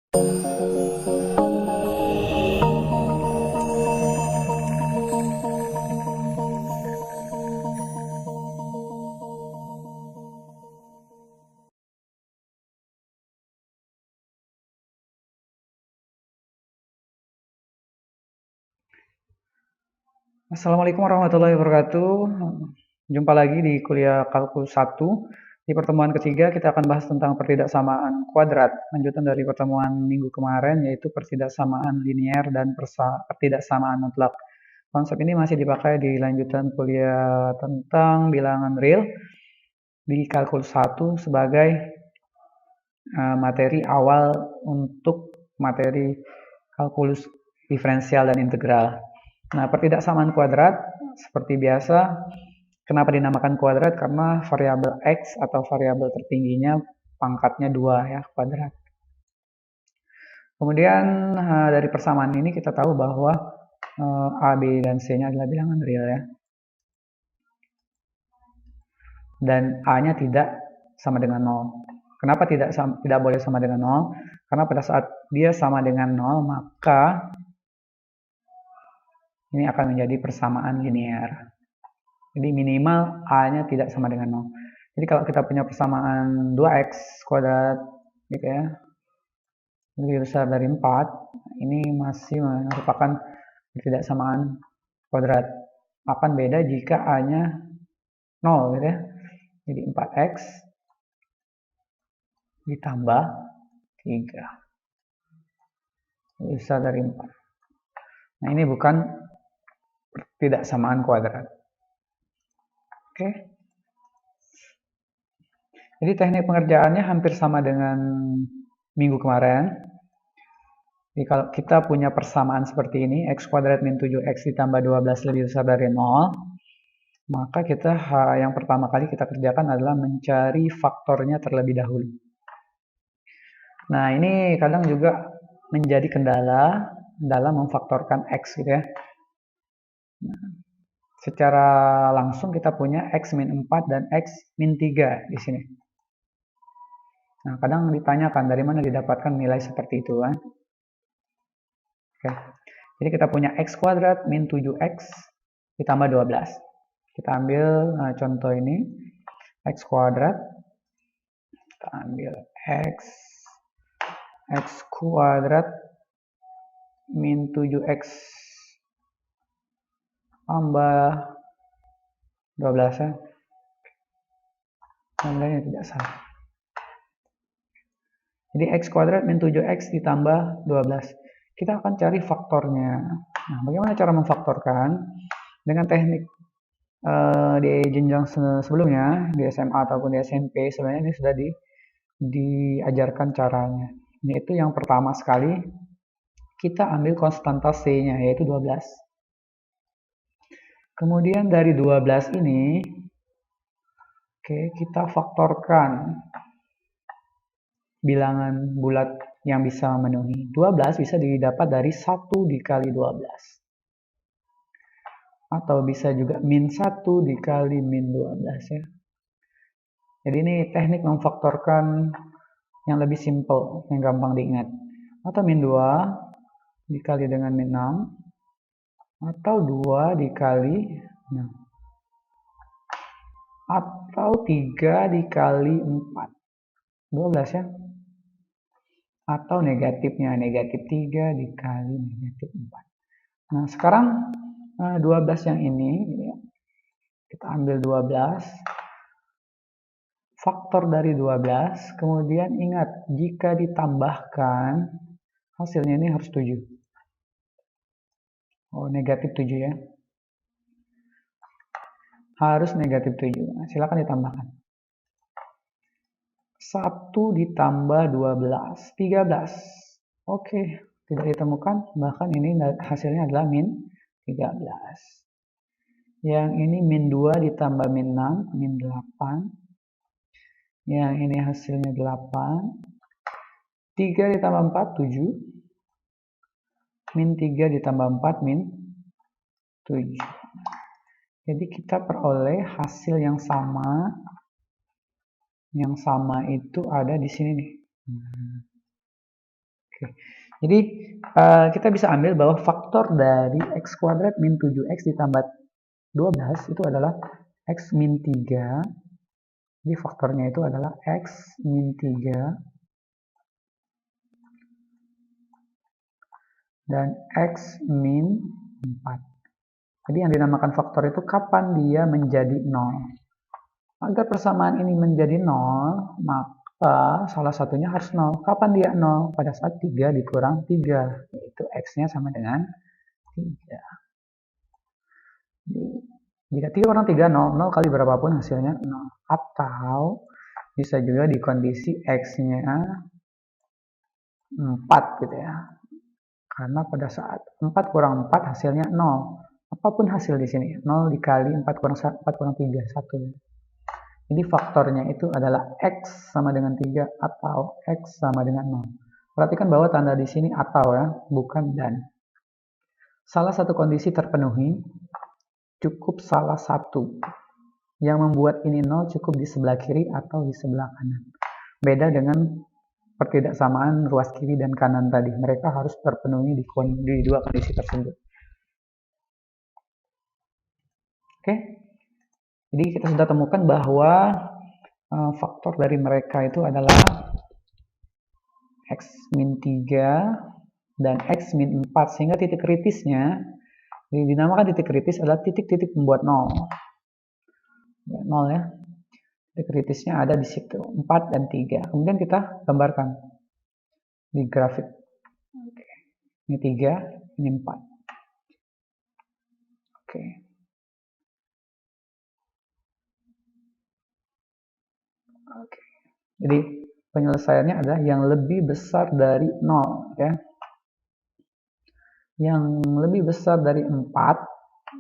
Assalamualaikum warahmatullahi wabarakatuh. Jumpa lagi di kuliah Kalkulus 1. Di pertemuan ketiga kita akan bahas tentang pertidaksamaan kuadrat. Lanjutan dari pertemuan minggu kemarin yaitu pertidaksamaan linier dan pertidaksamaan mutlak. Konsep ini masih dipakai di lanjutan kuliah tentang bilangan real di Kalkulus 1 sebagai materi awal untuk materi kalkulus diferensial dan integral. Nah, pertidaksamaan kuadrat seperti biasa, kenapa dinamakan kuadrat? Karena variabel x atau variabel tertingginya pangkatnya 2 ya, kuadrat. Kemudian dari persamaan ini kita tahu bahwa A, B, dan C-nya adalah bilangan real ya. Dan A-nya tidak sama dengan 0. Kenapa tidak boleh sama dengan 0? Karena pada saat dia sama dengan 0, maka ini akan menjadi persamaan linear. Jadi minimal A-nya tidak sama dengan 0. Jadi kalau kita punya persamaan 2x kuadrat gitu ya, lebih besar dari 4, ini masih merupakan ketidaksamaan kuadrat. Akan beda jika A-nya 0 gitu ya. Jadi 4x ditambah 3 lebih besar dari 4. Nah, ini bukan ketidaksamaan kuadrat. Oke. Jadi teknik pengerjaannya hampir sama dengan minggu kemarin. Jadi kalau kita punya persamaan seperti ini, x kuadrat min 7x ditambah 12 lebih besar dari 0, maka kita yang pertama kali kita kerjakan adalah mencari faktornya terlebih dahulu. Nah, ini kadang juga menjadi kendala dalam memfaktorkan x gitu ya. Nah, secara langsung kita punya x min 4 dan x min 3 di sini. Nah, kadang ditanyakan dari mana didapatkan nilai seperti itu kan. Oke. Jadi kita punya x kuadrat min 7x ditambah 12. Kita ambil contoh ini, x kuadrat, kita ambil x kuadrat min 7x tambah 12 ya. Tandanya tidak salah. Jadi x kuadrat min 7x ditambah 12. Kita akan cari faktornya. Nah, bagaimana cara memfaktorkan? Dengan teknik di jenjang sebelumnya, di SMA ataupun di SMP, sebenarnya ini sudah diajarkan caranya. Yaitu yang pertama sekali, kita ambil konstanta C-nya, yaitu 12. Kemudian dari 12 ini, kita faktorkan bilangan bulat yang bisa memenuhi. 12 bisa didapat dari 1 dikali 12. Atau bisa juga min 1 dikali min 12 ya. Jadi ini teknik memfaktorkan yang lebih simple, yang gampang diingat. Atau min 2 dikali dengan min 6. Atau 2 dikali 6. Atau 3 dikali 4. 12 ya. Atau negatifnya, negatif 3 dikali negatif 4. Nah, sekarang 12 yang ini, kita ambil 12, faktor dari 12, kemudian ingat, jika ditambahkan, hasilnya ini harus 7. Oh, negatif 7 ya. Harus negatif 7. Nah, silakan ditambahkan. 1 ditambah 12, 13. Oke, tidak ditemukan, bahkan ini hasilnya adalah min 13. Yang ini min 2 ditambah min 6, min 8. Yang ini hasilnya 8. 3 ditambah 4, 7. Min 3 ditambah 4, min 7. Jadi kita peroleh hasil yang sama. Yang sama itu ada di sini nih. Jadi kita bisa ambil bahwa faktor dari x kuadrat min 7x ditambah 12 itu adalah x min 3. Jadi faktornya itu adalah x min 3 dan x min 4. Jadi yang dinamakan faktor itu kapan dia menjadi 0. Agar persamaan ini menjadi 0, maka salah satunya harus 0. Kapan dia 0? Pada saat 3 dikurang 3, yaitu x-nya sama dengan 3. Jika 3 kurang 3, 0. 0 kali berapapun hasilnya 0. Atau bisa juga di kondisi x-nya 4 gitu ya. Karena pada saat 4 kurang 4 hasilnya 0. Apapun hasil di sini, 0 dikali 4 kurang 3, 1. Jadi faktornya itu adalah x sama dengan 3 atau x sama dengan 0. Perhatikan bahwa tanda di sini atau ya, bukan dan. Salah satu kondisi terpenuhi, cukup salah satu. Yang membuat ini 0 cukup di sebelah kiri atau di sebelah kanan. Beda dengan pertidaksamaan ruas kiri dan kanan tadi. Mereka harus terpenuhi di dua kondisi tersebut. Oke. Jadi kita sudah temukan bahwa faktor dari mereka itu adalah x min 3 dan x min 4. Sehingga titik kritisnya, dinamakan titik kritis adalah titik-titik pembuat 0. 0 ya. Titik kritisnya ada di situ, 4 dan 3. Kemudian kita gambarkan di grafik. Oke. Ini 3, ini 4. Oke. Oke. Jadi penyelesaiannya adalah yang lebih besar dari 0 ya. Yang lebih besar dari 4,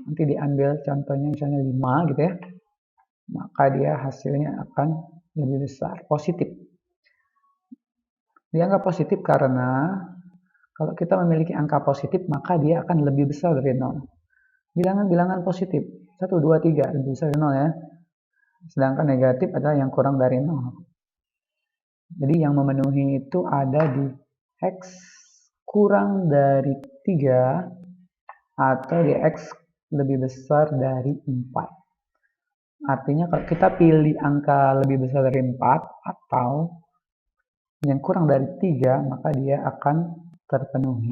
nanti diambil contohnya misalnya 5 gitu ya. Maka dia hasilnya akan lebih besar, positif. Dianggap positif karena kalau kita memiliki angka positif maka dia akan lebih besar dari 0. Bilangan-bilangan positif 1, 2, 3 lebih besar dari 0 ya. Sedangkan negatif adalah yang kurang dari 0. Jadi yang memenuhi itu ada di x kurang dari 3 atau di x lebih besar dari 4. Artinya kalau kita pilih angka lebih besar dari 4 atau yang kurang dari 3, maka dia akan terpenuhi.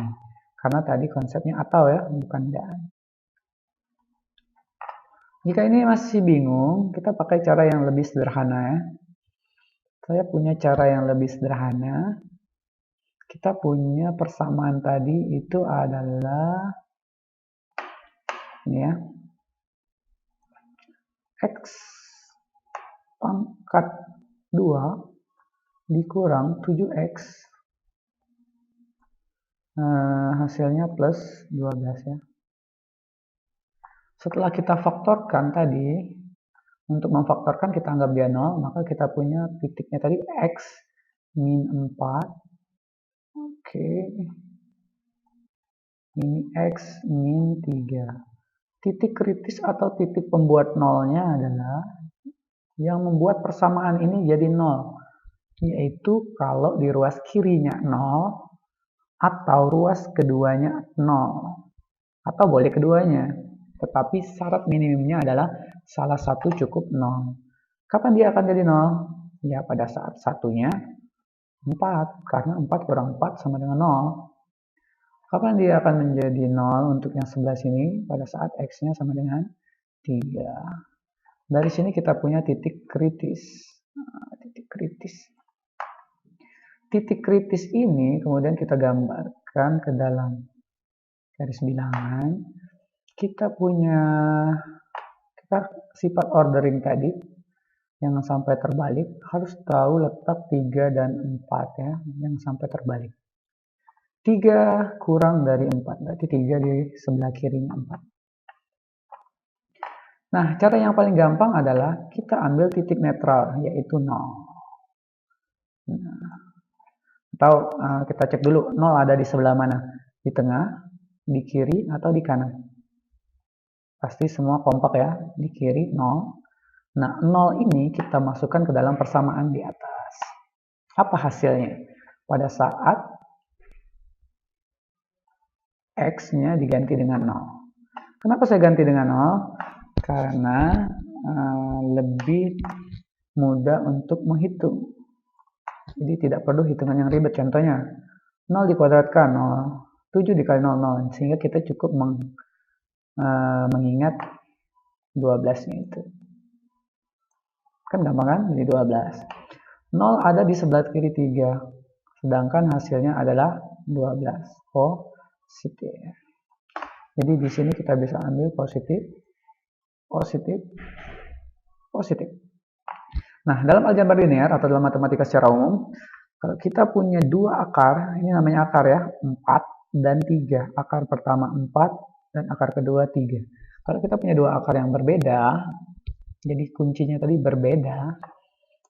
Karena tadi konsepnya atau ya, bukan dan. Jika ini masih bingung, kita pakai cara yang lebih sederhana ya. Saya punya cara yang lebih sederhana. Kita punya persamaan tadi itu adalah ini ya. X pangkat 2 dikurang 7x hasilnya plus 12 ya. Setelah kita faktorkan tadi, untuk memfaktorkan kita anggap dia 0, maka kita punya titiknya tadi x min 4. Oke. Ini x min 3. Titik kritis atau titik pembuat nolnya adalah yang membuat persamaan ini jadi 0. Yaitu kalau di ruas kirinya 0 atau ruas keduanya 0. Atau boleh keduanya. Tetapi syarat minimumnya adalah salah satu cukup 0. Kapan dia akan jadi 0? Ya pada saat satunya 4. Karena 4 kurang 4 sama dengan 0. Kapan dia akan menjadi 0 untuk yang sebelah sini? Pada saat x-nya sama dengan 3. Dari sini kita punya titik kritis. Titik kritis. Titik kritis ini kemudian kita gambarkan ke dalam garis bilangan. Kita punya sifat ordering tadi yang sampai terbalik harus tahu letak 3 dan 4 ya, yang sampai terbalik. 3 kurang dari 4, berarti 3 di sebelah kirinya 4. Nah, cara yang paling gampang adalah kita ambil titik netral, yaitu 0. Nah, atau kita cek dulu 0 ada di sebelah mana, di tengah, di kiri, atau di kanan. Pasti semua kompak ya, di kiri 0. Nah, 0 ini kita masukkan ke dalam persamaan di atas. Apa hasilnya? Pada saat X-nya diganti dengan 0. Kenapa saya ganti dengan 0? Karena lebih mudah untuk menghitung. Jadi tidak perlu hitungan yang ribet. Contohnya, 0 dikuadratkan, 7 dikali 0, sehingga kita cukup mengingat 12-nya itu. Kan gampang kan? Jadi 12. 0 ada di sebelah kiri 3, sedangkan hasilnya adalah 12. Positif. Jadi di sini kita bisa ambil positif, positif, positif. Nah, dalam aljabar linear atau dalam matematika secara umum, kalau kita punya dua akar, ini namanya akar ya, 4 dan 3. Akar pertama 4 dan akar kedua 3. Kalau kita punya dua akar yang berbeda, jadi kuncinya tadi berbeda,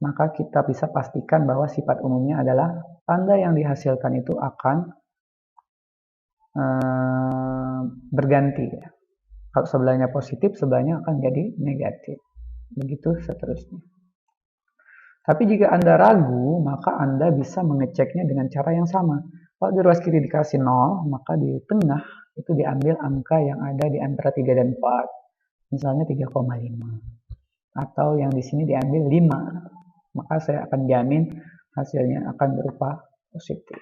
maka kita bisa pastikan bahwa sifat umumnya adalah tanda yang dihasilkan itu akan berganti. Kalau sebelahnya positif, sebelahnya akan jadi negatif. Begitu seterusnya. Tapi jika Anda ragu, maka Anda bisa mengeceknya dengan cara yang sama. Kalau di ruas kiri dikasih 0, maka di tengah itu diambil angka yang ada di antara 3 dan 4. Misalnya 3,5. Atau yang di sini diambil 5. Maka saya akan jamin hasilnya akan berupa positif.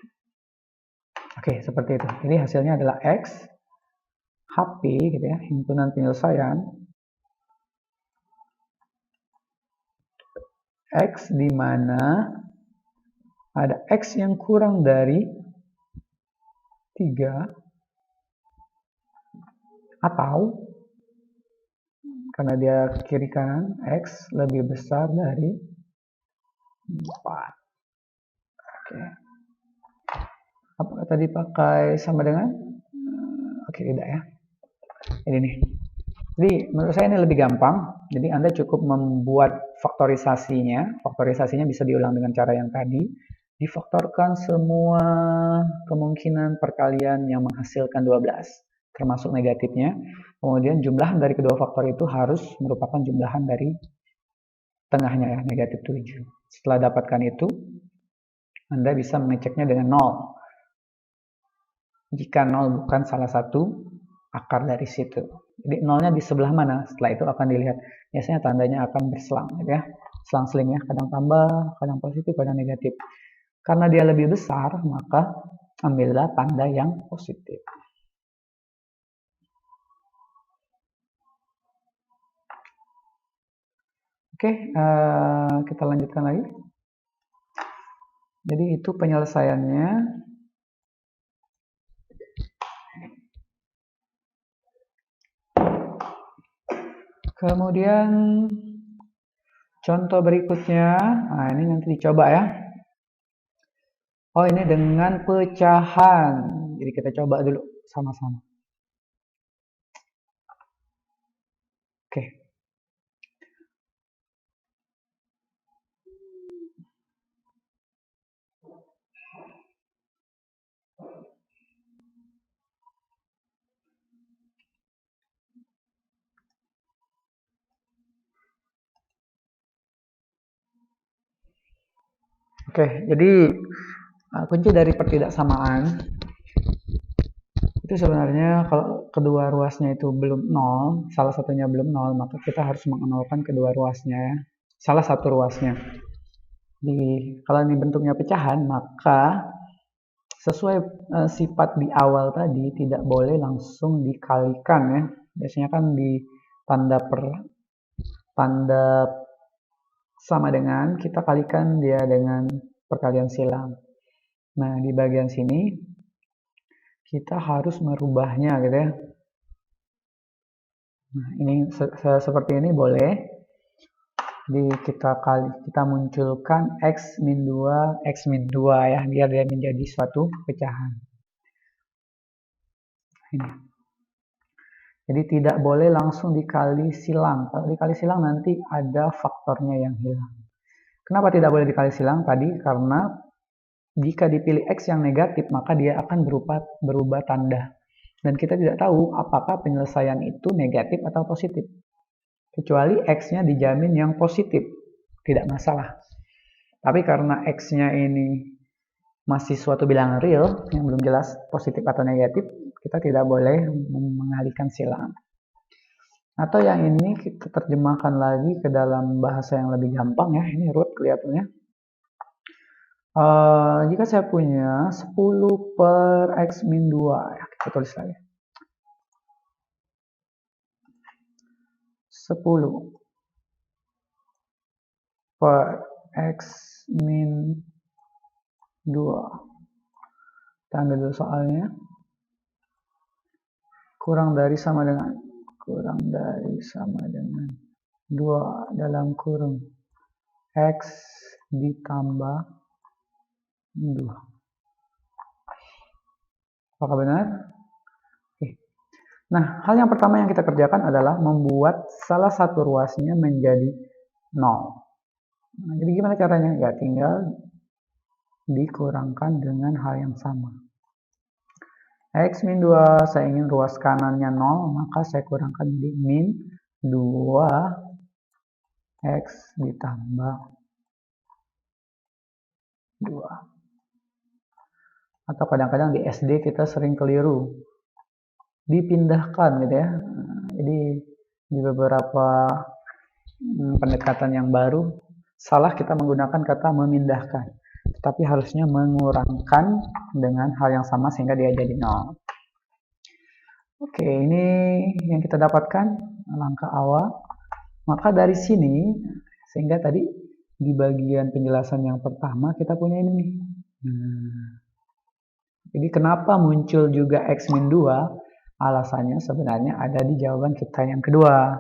Oke, seperti itu. Jadi hasilnya adalah X, HP, gitu ya, himpunan penyelesaian. X di mana ada X yang kurang dari 3 atau karena dia kiri kanan, X lebih besar dari 4. Oke. Apakah tadi pakai sama dengan? Oke, tidak ya. Ini nih. Jadi menurut saya ini lebih gampang. Jadi Anda cukup membuat faktorisasinya. Faktorisasinya bisa diulang dengan cara yang tadi. Difaktorkan semua kemungkinan perkalian yang menghasilkan 12, termasuk negatifnya. Kemudian jumlahan dari kedua faktor itu harus merupakan jumlahan dari tengahnya ya, negatif 7. Setelah dapatkan itu, Anda bisa mengeceknya dengan 0. Jika 0 bukan salah satu akar dari situ. Jadi 0-nya di sebelah mana? Setelah itu akan dilihat. Biasanya tandanya akan berselang, gitu ya. Selang-seling ya, kadang tambah, kadang positif, kadang negatif. Karena dia lebih besar, maka ambillah tanda yang positif. Oke, kita lanjutkan lagi. Jadi itu penyelesaiannya. Kemudian contoh berikutnya, nah ini nanti dicoba ya. Oh, ini dengan pecahan. Jadi kita coba dulu sama-sama. Oke. Oke, jadi kunci dari pertidaksamaan itu sebenarnya kalau kedua ruasnya itu belum 0, salah satunya belum 0, maka kita harus mengenolkan kedua ruasnya ya. Salah satu ruasnya. Kalau ini bentuknya pecahan, maka sesuai sifat di awal tadi tidak boleh langsung dikalikan ya. Biasanya kan di tanda sama dengan, kita kalikan dia dengan perkalian silang. Nah, di bagian sini kita harus merubahnya gitu ya. Nah, ini seperti ini boleh. Jadi kita munculkan X min 2, X min 2 ya, biar dia menjadi suatu pecahan. Ini. Jadi tidak boleh langsung dikali silang. Kalau dikali silang nanti ada faktornya yang hilang. Kenapa tidak boleh dikali silang? Tadi karena jika dipilih X yang negatif, maka dia akan berubah tanda. Dan kita tidak tahu apakah penyelesaian itu negatif atau positif. Kecuali X-nya dijamin yang positif. Tidak masalah. Tapi karena X-nya ini masih suatu bilangan real, yang belum jelas positif atau negatif, Kita tidak boleh mengalihkan silang. Atau yang ini kita terjemahkan lagi ke dalam bahasa yang lebih gampang ya. Ini root kelihatannya. Jika saya punya 10 per X min 2, ya, kita tulis lagi. 10 per X min 2. Kita ambil dulu soalnya. Kurang dari sama dengan 2 dalam kurung X ditambah 2. Apakah benar? Oke. Nah, hal yang pertama yang kita kerjakan adalah membuat salah satu ruasnya menjadi 0. Nah, jadi gimana caranya? Ya tinggal dikurangkan dengan hal yang sama. X min 2, saya ingin ruas kanannya 0, maka saya kurangkan jadi min 2 X ditambah 2. Atau kadang-kadang di SD kita sering keliru, dipindahkan gitu ya. Jadi di beberapa pendekatan yang baru, salah kita menggunakan kata memindahkan, tetapi harusnya mengurangkan dengan hal yang sama sehingga dia jadi 0. Oke, ini yang kita dapatkan langkah awal. Maka dari sini, sehingga tadi di bagian penjelasan yang pertama kita punya ini nih. Jadi kenapa muncul juga X min 2? Alasannya sebenarnya ada di jawaban kita yang kedua.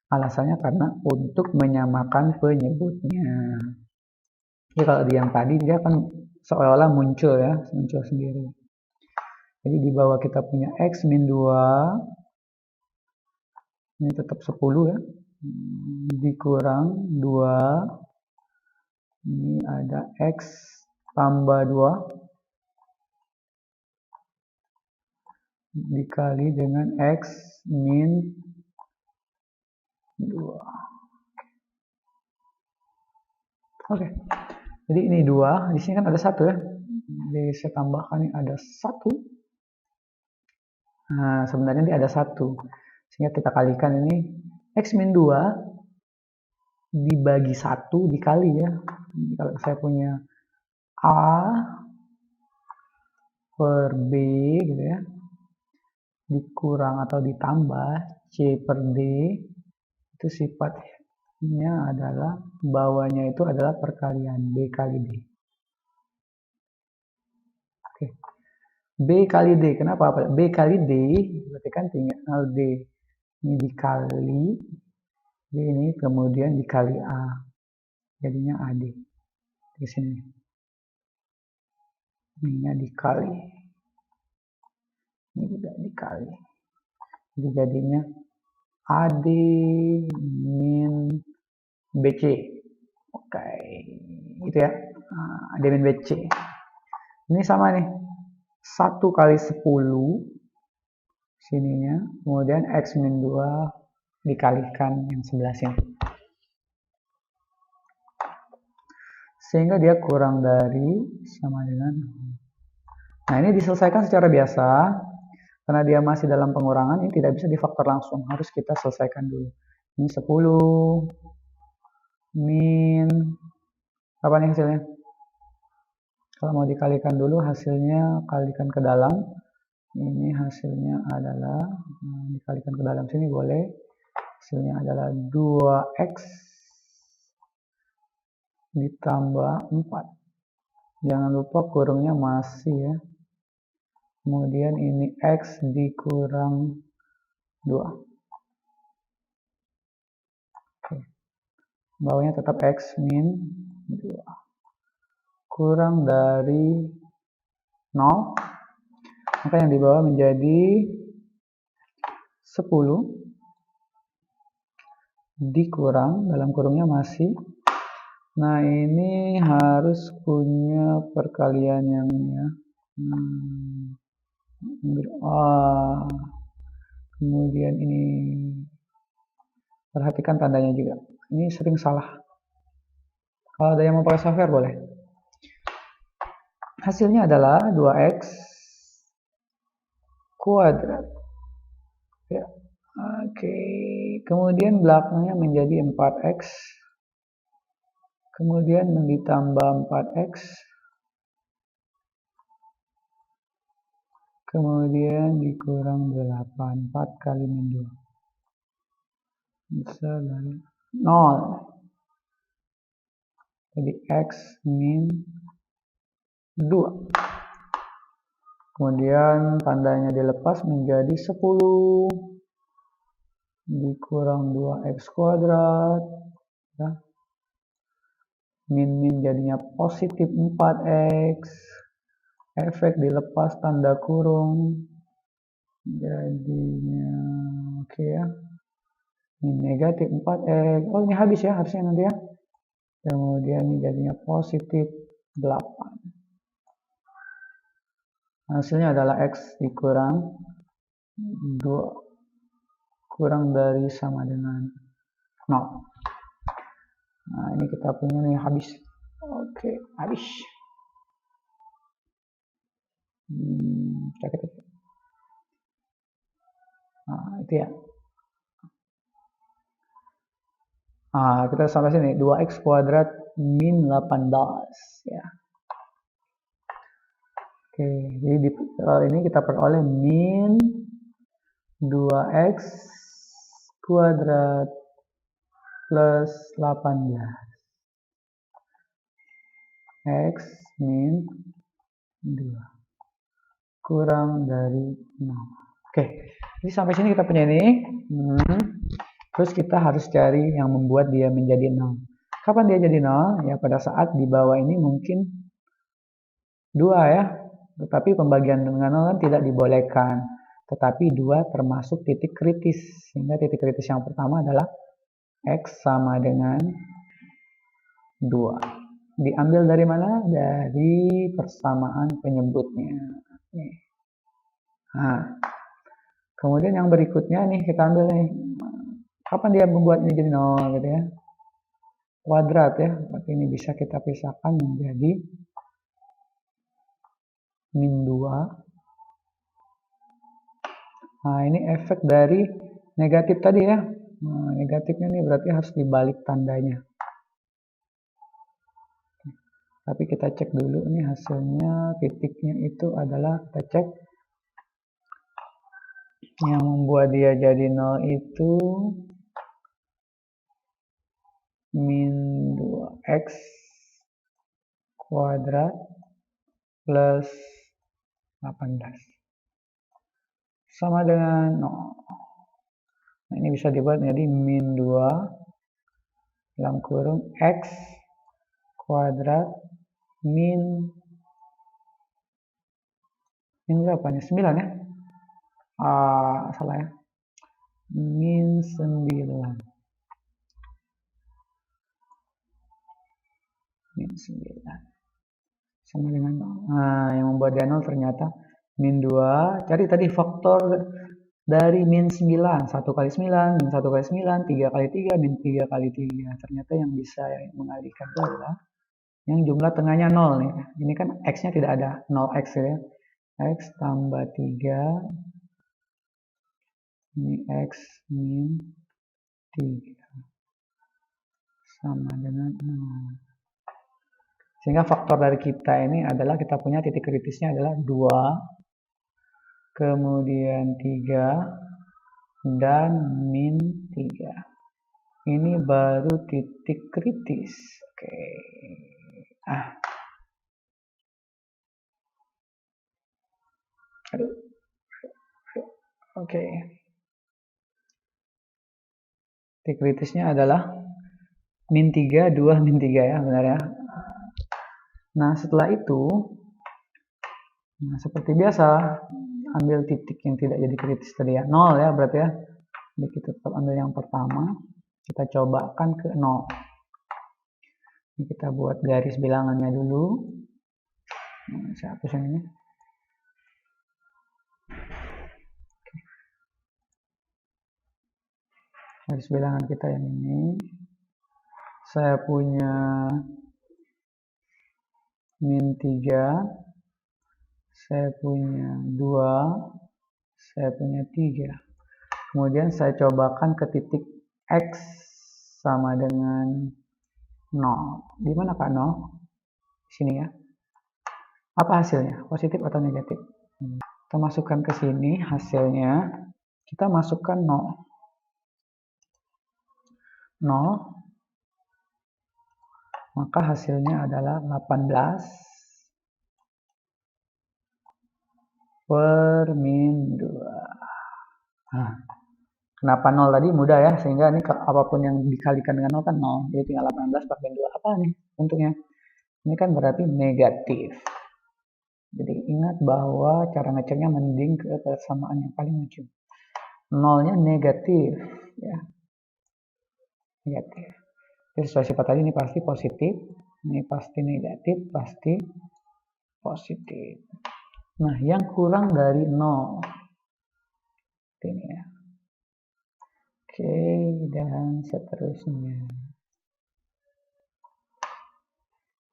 Alasannya karena untuk menyamakan penyebutnya. Jadi kalau di yang tadi dia kan seolah-olah muncul ya, muncul sendiri. Jadi di bawah kita punya X min 2, ini tetap 10 ya, dikurang 2, ini ada X tambah 2, dikali dengan X min 2. Oke. Jadi ini 2, di sini kan ada 1 ya. Jadi saya tambahkan ini ada 1. Nah, sebenarnya ini ada 1. Sehingga kita kalikan ini X min 2 dibagi 1 dikali ya. Jadi kalau saya punya A per B gitu ya, dikurang atau ditambah C per D, itu sifatnya adalah bawahnya itu adalah perkalian B kali D. Oke. B kali D, kenapa? B kali D berarti kan tinggal D ini dikali D ini kemudian dikali A, jadinya AD di sini. Ininya dikali, ini juga dikali, jadi jadinya AD min BC. Oke, gitu ya. AD min BC. Ini sama nih. 1 kali 10 sininya, kemudian X min 2 dikalikan yang sebelah sini. Sehingga dia kurang dari sama dengan. Nah, ini diselesaikan secara biasa. Karena dia masih dalam pengurangan, ini tidak bisa difaktor langsung. Harus kita selesaikan dulu. Ini 10 min, apa nih hasilnya? Kalau mau dikalikan dulu, hasilnya kalikan ke dalam. Ini hasilnya adalah, dikalikan ke dalam sini boleh. Hasilnya adalah 2X ditambah 4. Jangan lupa kurungnya masih ya. Kemudian ini X dikurang 2. Oke. Bawahnya tetap X min 2. Kurang dari 0. Maka yang di bawah menjadi 10 dikurang, dalam kurungnya masih. Nah, ini harus punya perkalian yang ini ya. Kemudian ini perhatikan tandanya juga. Ini sering salah. Kalau ada yang mau pakai software boleh. Hasilnya adalah 2X kuadrat. Ya. Oke, kemudian belakangnya menjadi 4x, kemudian ditambah 4x, kemudian dikurang 8, 4 kali min 2, bisa dari 0, jadi x min 2, kemudian tandanya dilepas menjadi 10, dikurang 2x kuadrat, ya. Min jadinya positif 4x, efek dilepas tanda kurung, jadinya oke ya, min negatif 4x, oh ini habis ya harusnya nanti ya, kemudian ini jadinya positif 8, hasilnya adalah x dikurang 2 kurang dari sama dengan 0. Nah ini kita punya nih habis. Oke, habis. Nah itu ya. Nah kita sampai sini 2x kuadrat min 18 ya. Oke, jadi di ini kita peroleh min 2x kuadrat plus 18. X min 2 kurang dari 0. Oke, jadi sampai sini kita punya ini. Terus kita harus cari yang membuat dia menjadi 0. Kapan dia jadi 0? Ya pada saat di bawah ini mungkin 2 ya. Tetapi pembagian dengan 0 kan tidak dibolehkan. Tetapi 2 termasuk titik kritis. Sehingga titik kritis yang pertama adalah X sama dengan 2. Diambil dari mana? Dari persamaan penyebutnya. Nah, kemudian yang berikutnya nih kita ambil nih. Kapan dia membuat ini jadi 0 gitu ya? Kuadrat ya. Berarti ini bisa kita pisahkan menjadi min 2. Nah, ini efek dari negatif tadi ya. Nah, negatifnya nih berarti harus dibalik tandanya. Tapi kita cek dulu nih hasilnya, titiknya itu adalah kita cek yang membuat dia jadi 0 itu min 2x kuadrat plus 18 sama dengan 0. Nah, ini bisa dibuat menjadi min 2 dalam kurung x kuadrat min berapa nih? 9 ya? Salah ya. Min 9. Min 9. Sama dengan 0. Nah, yang membuat dia 0 ternyata min 2. Cari tadi faktor dari min 9. 1 kali 9, min 1 kali 9, 3 kali 3, min 3 kali 3. Ternyata yang bisa mengalihkan itu adalah yang jumlah tengahnya 0 nih. Ini kan X-nya tidak ada, 0X ya. X tambah 3. Ini X min 3. Sama dengan 0. Sehingga faktor dari kita ini adalah kita punya titik kritisnya adalah 2, kemudian 3, dan min 3. Ini baru titik kritis. Oke. Aduh. Oke. Titik kritisnya adalah min 3, 2, min 3 ya, benar ya. Nah, setelah itu, seperti biasa, ambil titik yang tidak jadi kritis tadi ya, 0 ya berarti ya. Jadi kita tetap ambil yang pertama, kita cobakan ke 0. Ini kita buat garis bilangannya dulu. Nah, saya hapus yang ini. Garis bilangan kita yang ini. Saya punya min 3, saya punya 2, saya punya 3. Kemudian saya cobakan ke titik X sama dengan 0. Di mana Kak 0? Sini ya. Apa hasilnya? Positif atau negatif? Kita masukkan ke sini hasilnya. Kita masukkan 0. 0. Maka hasilnya adalah 18 per min 2. Nah, kenapa 0 tadi? Mudah ya, sehingga ini apapun yang dikalikan dengan 0 kan 0. Jadi tinggal 18 per min 2. Apa nih bentuknya? Ini kan berarti negatif. Jadi ingat bahwa cara ngeceknya mending ke persamaan yang paling ujung. 0-nya negatif. Ya. Negatif. Jadi sesuai sifat tadi, ini pasti positif. Ini pasti negatif, pasti positif. Nah, yang kurang dari 0. Ini ya. Oke, dan seterusnya.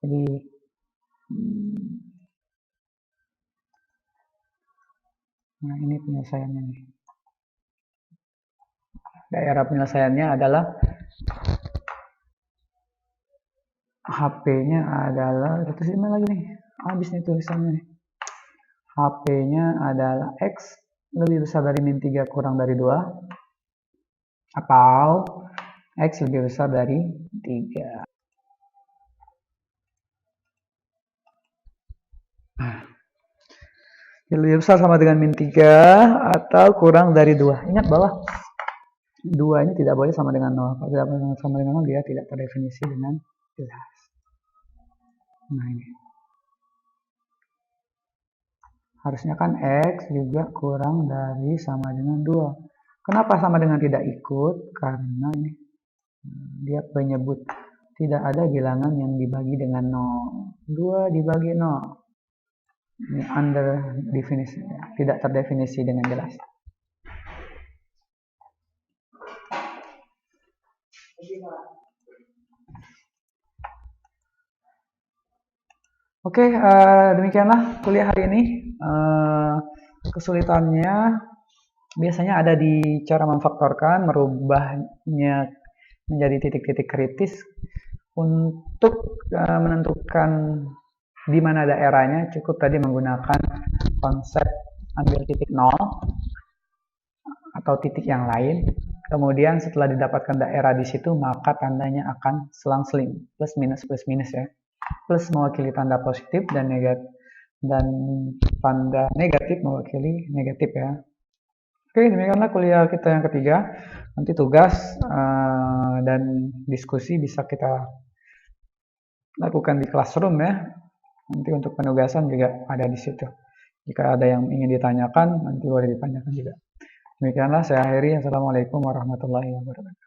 Jadi, nah ini penyelesaiannya nih. Daerah penyelesaiannya adalah HP-nya adalah, itu sih lagi nih, habis nih tulisannya nih. HP-nya adalah X lebih besar dari min 3 kurang dari 2, atau X lebih besar dari 3. Lebih besar sama dengan min 3 atau kurang dari 2. Ingat bahwa 2 ini tidak boleh sama dengan 0. Kalau tidak sama dengan 0, dia tidak terdefinisi dengan jelas. Nah ini. Harusnya kan X juga kurang dari sama dengan 2. Kenapa sama dengan tidak ikut? Karena ini dia menyebut tidak ada bilangan yang dibagi dengan 0. 2 dibagi 0. Ini under definisi, tidak terdefinisi dengan jelas. Oke, demikianlah kuliah hari ini. Kesulitannya biasanya ada di cara memfaktorkan, merubahnya menjadi titik-titik kritis. Untuk menentukan di mana daerahnya, cukup tadi menggunakan konsep ambil titik 0 atau titik yang lain. Kemudian setelah didapatkan daerah di situ, maka tandanya akan selang-seling, plus minus ya. Plus mewakili tanda positif dan negatif, dan tanda negatif mewakili negatif ya. Oke, demikianlah kuliah kita yang ketiga. Nanti tugas dan diskusi bisa kita lakukan di classroom ya. Nanti untuk penugasan juga ada di situ. Jika ada yang ingin ditanyakan, nanti boleh ditanyakan juga. Demikianlah saya akhiri. Assalamualaikum warahmatullahi wabarakatuh.